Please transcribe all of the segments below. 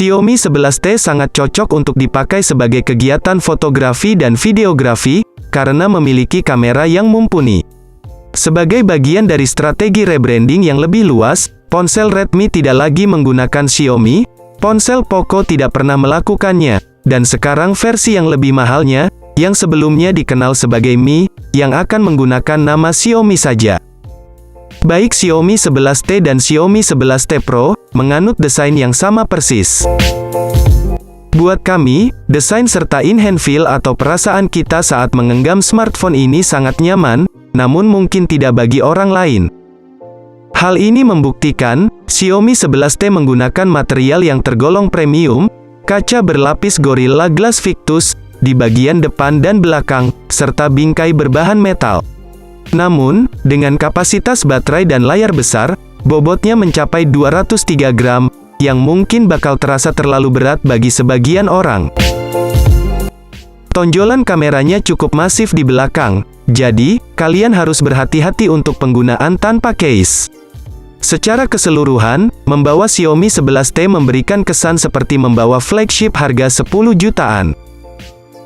Xiaomi 11T sangat cocok untuk dipakai sebagai kegiatan fotografi dan videografi, karena memiliki kamera yang mumpuni. Sebagai bagian dari strategi rebranding yang lebih luas, ponsel Redmi tidak lagi menggunakan Xiaomi, ponsel Poco tidak pernah melakukannya, dan sekarang versi yang lebih mahalnya, yang sebelumnya dikenal sebagai Mi, yang akan menggunakan nama Xiaomi saja. Baik Xiaomi 11T dan Xiaomi 11T Pro, menganut desain yang sama persis. Buat kami, desain serta in-hand feel atau perasaan kita saat menggenggam smartphone ini sangat nyaman, namun mungkin tidak bagi orang lain. Hal ini membuktikan, Xiaomi 11T menggunakan material yang tergolong premium, kaca berlapis Gorilla Glass Victus, di bagian depan dan belakang, serta bingkai berbahan metal. Namun, dengan kapasitas baterai dan layar besar, bobotnya mencapai 203 gram, yang mungkin bakal terasa terlalu berat bagi sebagian orang. Tonjolan kameranya cukup masif di belakang, jadi, kalian harus berhati-hati untuk penggunaan tanpa case. Secara keseluruhan, membawa Xiaomi 11T memberikan kesan seperti membawa flagship harga 10 jutaan.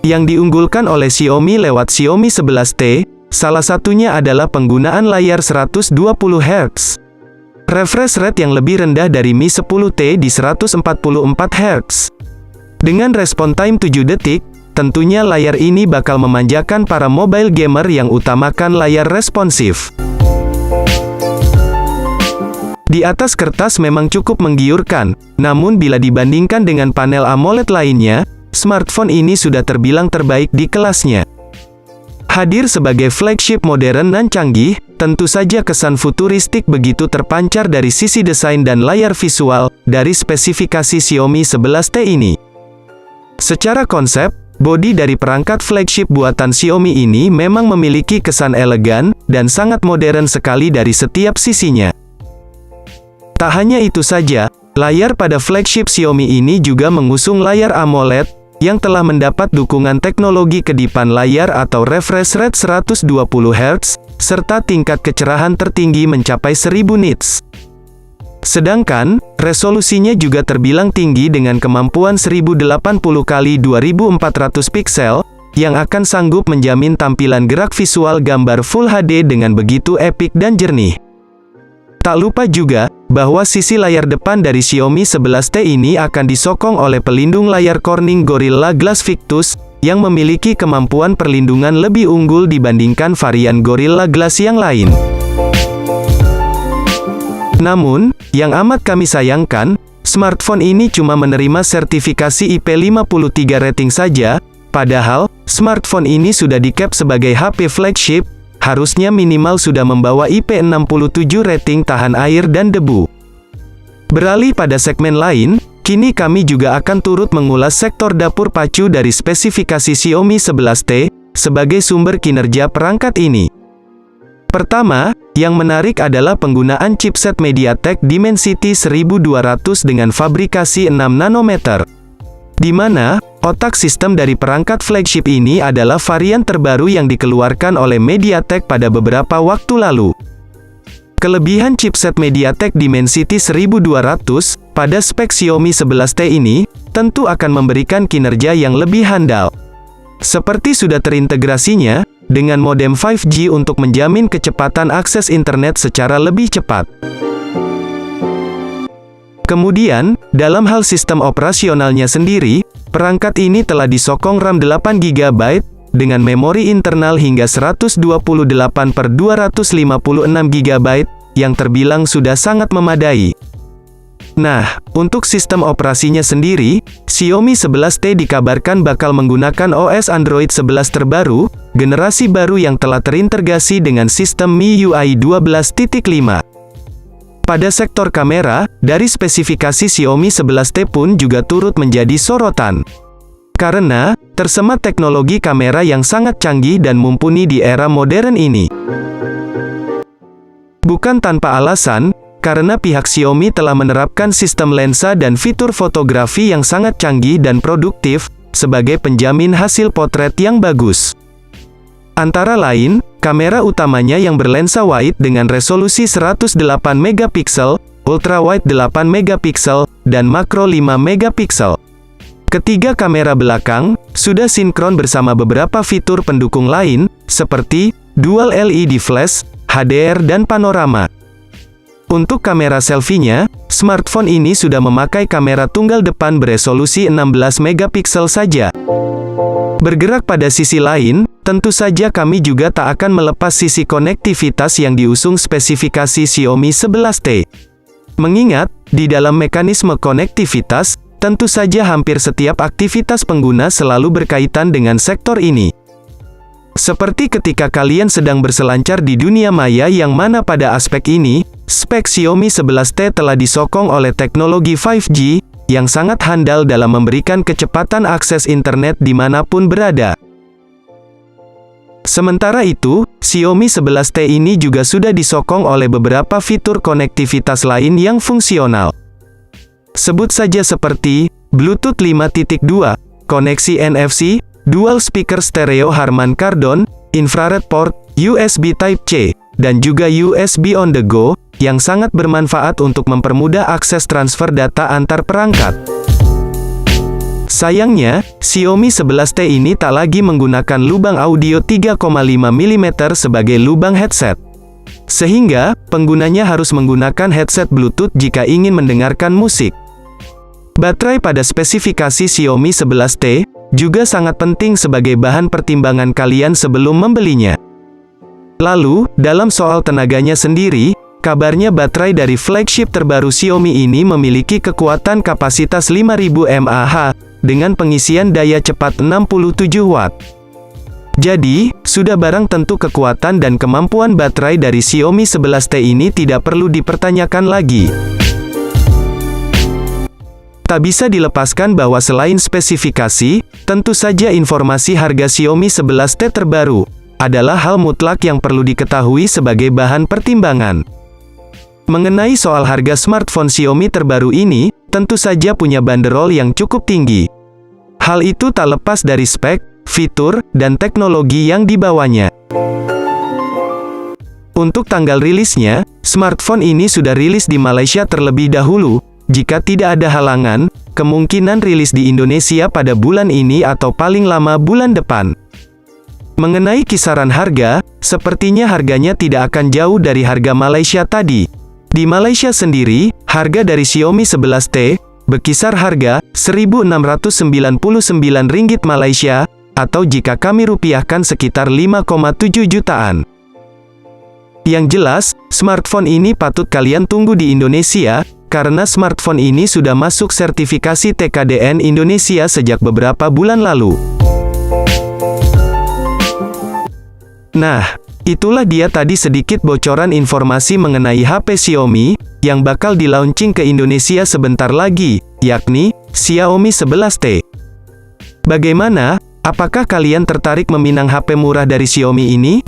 Yang diunggulkan oleh Xiaomi lewat Xiaomi 11T, salah satunya adalah penggunaan layar 120 Hz. Refresh rate yang lebih rendah dari Mi 10T di 144 Hz. Dengan respon time 7 detik, tentunya layar ini bakal memanjakan para mobile gamer yang utamakan layar responsif. Di atas kertas memang cukup menggiurkan, namun bila dibandingkan dengan panel AMOLED lainnya, smartphone ini sudah terbilang terbaik di kelasnya. Hadir sebagai flagship modern dan canggih, tentu saja kesan futuristik begitu terpancar dari sisi desain dan layar visual, dari spesifikasi Xiaomi 11T ini. Secara konsep, bodi dari perangkat flagship buatan Xiaomi ini memang memiliki kesan elegan, dan sangat modern sekali dari setiap sisinya. Tak hanya itu saja, layar pada flagship Xiaomi ini juga mengusung layar AMOLED, yang telah mendapat dukungan teknologi kedipan layar atau refresh rate 120 Hz, serta tingkat kecerahan tertinggi mencapai 1000 nits. Sedangkan, resolusinya juga terbilang tinggi dengan kemampuan 1080x2400 piksel, yang akan sanggup menjamin tampilan gerak visual gambar Full HD dengan begitu epik dan jernih. Tak lupa juga, bahwa sisi layar depan dari Xiaomi 11T ini akan disokong oleh pelindung layar Corning Gorilla Glass Victus, yang memiliki kemampuan perlindungan lebih unggul dibandingkan varian Gorilla Glass yang lain. Namun, yang amat kami sayangkan, smartphone ini cuma menerima sertifikasi IP53 rating saja, padahal, smartphone ini sudah di-cap sebagai HP flagship, harusnya minimal sudah membawa IP67 rating tahan air dan debu. Beralih pada segmen lain, kini kami juga akan turut mengulas sektor dapur pacu dari spesifikasi Xiaomi 11T, sebagai sumber kinerja perangkat ini. Pertama, yang menarik adalah penggunaan chipset MediaTek Dimensity 1200 dengan fabrikasi 6 nanometer. Di mana, otak sistem dari perangkat flagship ini adalah varian terbaru yang dikeluarkan oleh MediaTek pada beberapa waktu lalu. Kelebihan chipset MediaTek Dimensity 1200, pada spek Xiaomi 11T ini, tentu akan memberikan kinerja yang lebih handal. Seperti sudah terintegrasinya, dengan modem 5G untuk menjamin kecepatan akses internet secara lebih cepat. Kemudian, dalam hal sistem operasionalnya sendiri, perangkat ini telah disokong RAM 8GB, dengan memori internal hingga 128/256GB, yang terbilang sudah sangat memadai. Nah, untuk sistem operasinya sendiri, Xiaomi 11T dikabarkan bakal menggunakan OS Android 11 terbaru, generasi baru yang telah terintegrasi dengan sistem MIUI 12.5. Pada sektor kamera, dari spesifikasi Xiaomi 11T pun juga turut menjadi sorotan. Karena, tersemat teknologi kamera yang sangat canggih dan mumpuni di era modern ini. Bukan tanpa alasan, karena pihak Xiaomi telah menerapkan sistem lensa dan fitur fotografi yang sangat canggih dan produktif, sebagai penjamin hasil potret yang bagus. Antara lain, kamera utamanya yang berlensa wide dengan resolusi 108 megapiksel, ultrawide 8 megapiksel, dan makro 5 megapiksel. Ketiga kamera belakang sudah sinkron bersama beberapa fitur pendukung lain, seperti dual LED flash, HDR dan panorama. Untuk kamera selfie-nya, smartphone ini sudah memakai kamera tunggal depan beresolusi 16 megapiksel saja. Bergerak pada sisi lain, tentu saja kami juga tak akan melepas sisi konektivitas yang diusung spesifikasi Xiaomi 11T. Mengingat, di dalam mekanisme konektivitas, tentu saja hampir setiap aktivitas pengguna selalu berkaitan dengan sektor ini. Seperti ketika kalian sedang berselancar di dunia maya yang mana pada aspek ini, spek Xiaomi 11T telah disokong oleh teknologi 5G, yang sangat handal dalam memberikan kecepatan akses internet dimanapun berada. Sementara itu, Xiaomi 11T ini juga sudah disokong oleh beberapa fitur konektivitas lain yang fungsional. Sebut saja seperti Bluetooth 5.2, koneksi NFC, dual speaker stereo Harman Kardon, infrared port, USB Type-C, dan juga USB on the go, yang sangat bermanfaat untuk mempermudah akses transfer data antar perangkat. Sayangnya, Xiaomi 11T ini tak lagi menggunakan lubang audio 3,5 mm sebagai lubang headset. Sehingga, penggunanya harus menggunakan headset Bluetooth jika ingin mendengarkan musik. Baterai pada spesifikasi Xiaomi 11T juga sangat penting sebagai bahan pertimbangan kalian sebelum membelinya. Lalu, dalam soal tenaganya sendiri, kabarnya baterai dari flagship terbaru Xiaomi ini memiliki kekuatan kapasitas 5000 mAh, dengan pengisian daya cepat 67 Watt. Jadi, sudah barang tentu kekuatan dan kemampuan baterai dari Xiaomi 11T ini tidak perlu dipertanyakan lagi. Tak bisa dilepaskan bahwa selain spesifikasi, tentu saja informasi harga Xiaomi 11T terbaru adalah hal mutlak yang perlu diketahui sebagai bahan pertimbangan. Mengenai soal harga smartphone Xiaomi terbaru ini, tentu saja punya banderol yang cukup tinggi. Hal itu tak lepas dari spek, fitur, dan teknologi yang dibawanya. Untuk tanggal rilisnya, smartphone ini sudah rilis di Malaysia terlebih dahulu. Jika tidak ada halangan, kemungkinan rilis di Indonesia pada bulan ini atau paling lama bulan depan. Mengenai kisaran harga, sepertinya harganya tidak akan jauh dari harga Malaysia tadi. Di Malaysia sendiri, harga dari Xiaomi 11T berkisar harga Rp1.699 Malaysia, atau jika kami rupiahkan sekitar 5,7 jutaan. Yang jelas, smartphone ini patut kalian tunggu di Indonesia, karena smartphone ini sudah masuk sertifikasi TKDN Indonesia sejak beberapa bulan lalu. Nah, itulah dia tadi sedikit bocoran informasi mengenai HP Xiaomi, yang bakal di-launching ke Indonesia sebentar lagi, yakni Xiaomi 11T. Bagaimana? Apakah kalian tertarik meminang HP murah dari Xiaomi ini?